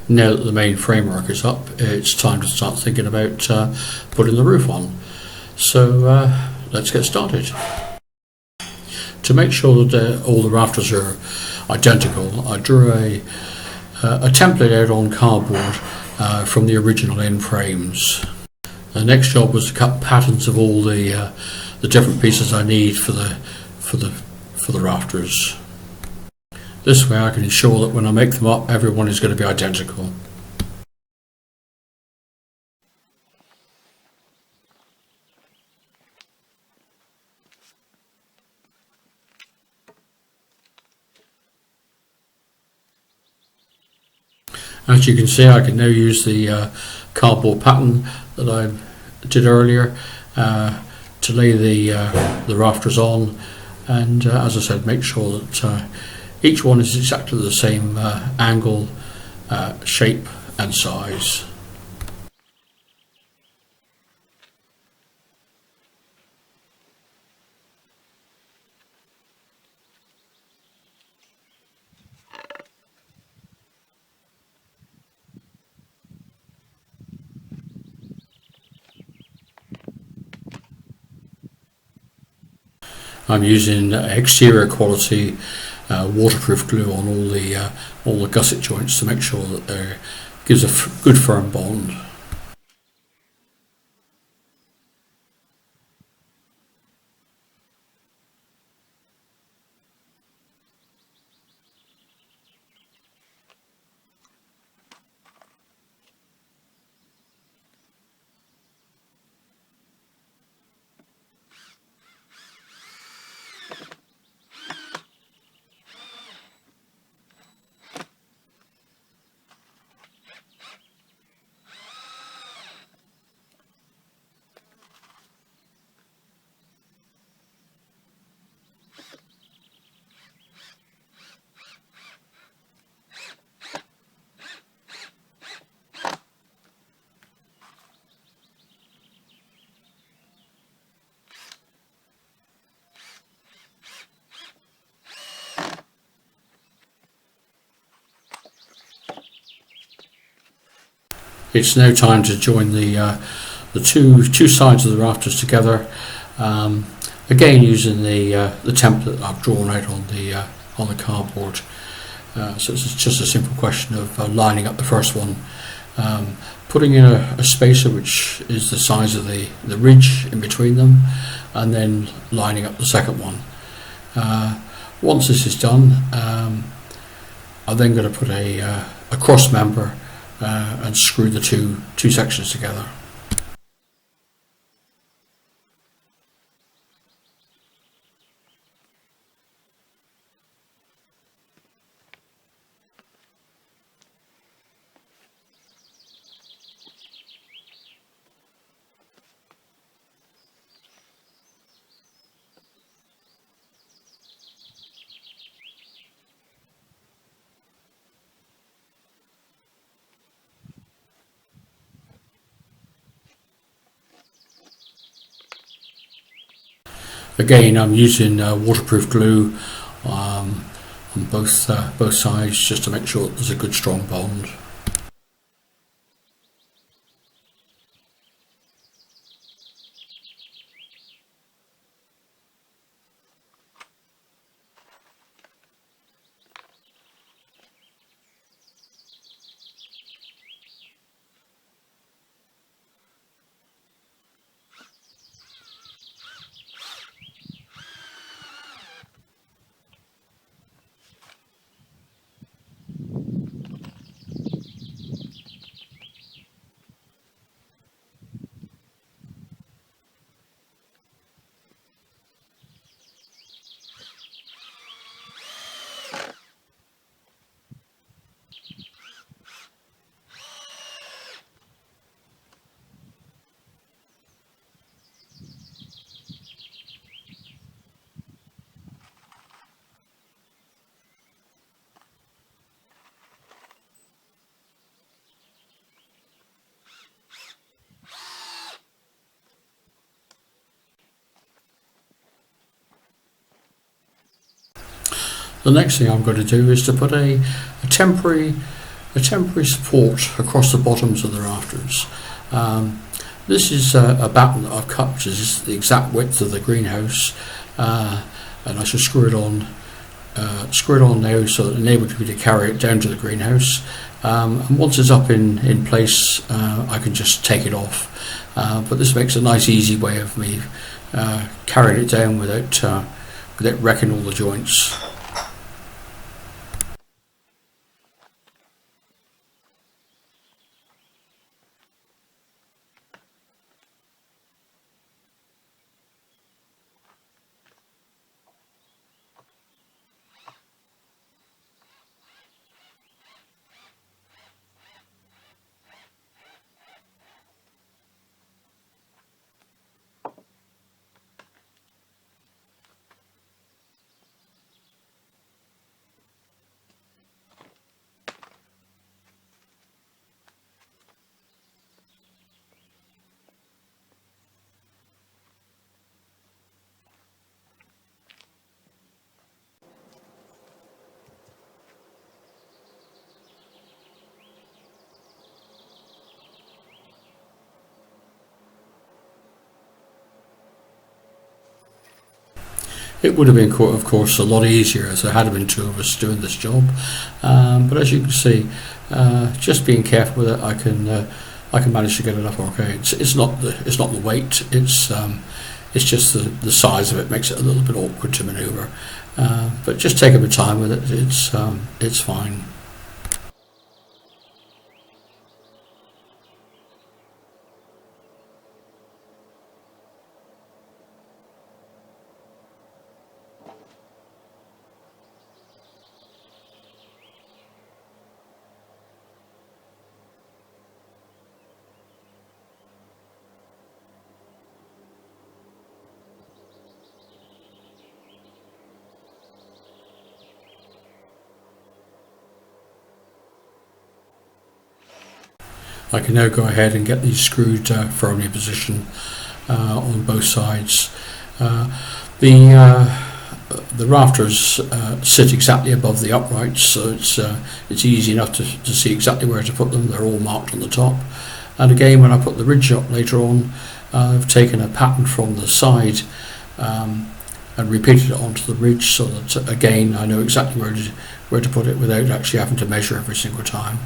now that the main framework is up, it's time to start thinking about putting the roof on. So let's get started. To make sure that all the rafters are identical, I drew a template out on cardboard from the original end frames. The next job was to cut patterns of all the different pieces I need for the rafters. This way I can ensure that when I make them up, everyone is going to be identical. As you can see, I can now use the cardboard pattern that I did earlier to lay the rafters on, and as I said, make sure that each one is exactly the same angle, shape and size. I'm using exterior quality waterproof glue on all the gusset joints to make sure that there gives a good firm bond. It's now time to join the two sides of the rafters together. Again, using the template I've drawn out on the cardboard. So it's just a simple question of lining up the first one, putting in a spacer which is the size of the ridge in between them, and then lining up the second one. Once this is done, I'm then going to put a cross member and screw the two sections together. Again, I'm using waterproof glue on both sides just to make sure that there's a good strong bond. The next thing I'm going to do is to put a temporary a temporary support across the bottoms of the rafters. This is a batten that I've cut, which is the exact width of the greenhouse, and I shall screw it on now so that it enables me to carry it down to the greenhouse. And once it's up in place, I can just take it off. But this makes a nice easy way of me carrying it down without wrecking all the joints. It would have been, of course, a lot easier as there had been two of us doing this job. But as you can see, just being careful with it, I can manage to get it up okay. It's not the weight. It's just the size of it makes it a little bit awkward to manoeuvre. But just take a bit of time with it. It's fine. I can now go ahead and get these screwed firmly in position on both sides. The rafters sit exactly above the uprights, so it's easy enough to see exactly where to put them. They're all marked on the top. And again, when I put the ridge up later on, I've taken a pattern from the side and repeated it onto the ridge, so that again I know exactly where to put it without actually having to measure every single time.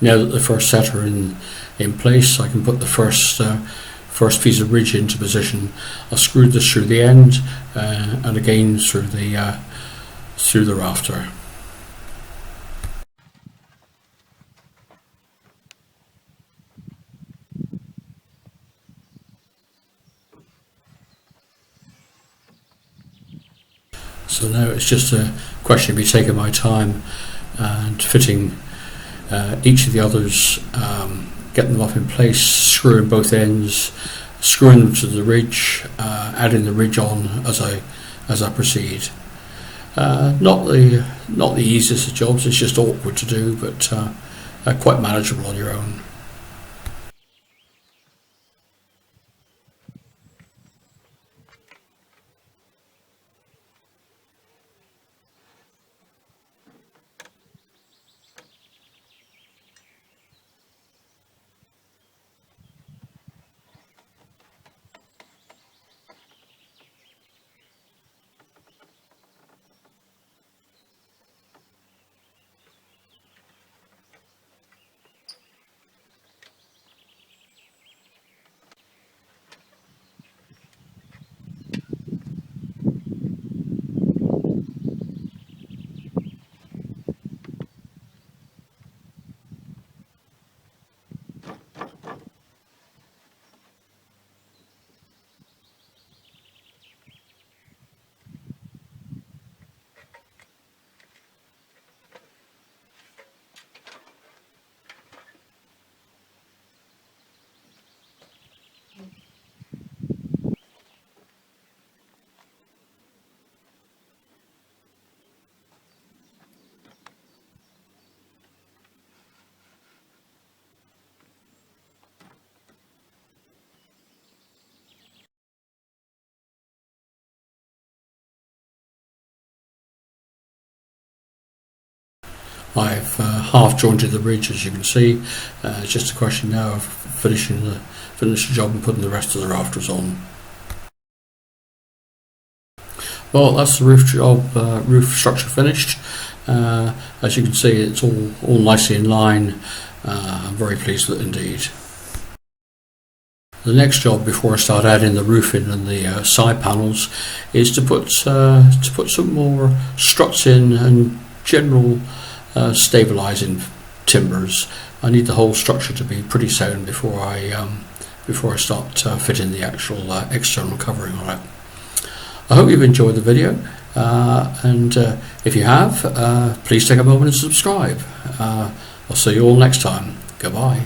Now that the first set are in place, I can put the first piece of ridge into position. I've screwed this through the end and again through the rafter. So now it's just a question of me taking my time and fitting each of the others, getting them up in place, screwing both ends, screwing them to the ridge, adding the ridge on as I proceed. Not the easiest of jobs. It's just awkward to do, but quite manageable on your own. I've half jointed the ridge, as you can see. It's just a question now of finishing the job and putting the rest of the rafters on. Well, that's the roof job, roof structure finished. As you can see, it's all nicely in line. I'm very pleased with it indeed. The next job before I start adding the roofing and the side panels is to put some more struts in and general stabilising timbers. I need the whole structure to be pretty sound before I start fitting the actual external covering on it. I hope you've enjoyed the video, and if you have, please take a moment and subscribe. I'll see you all next time. Goodbye.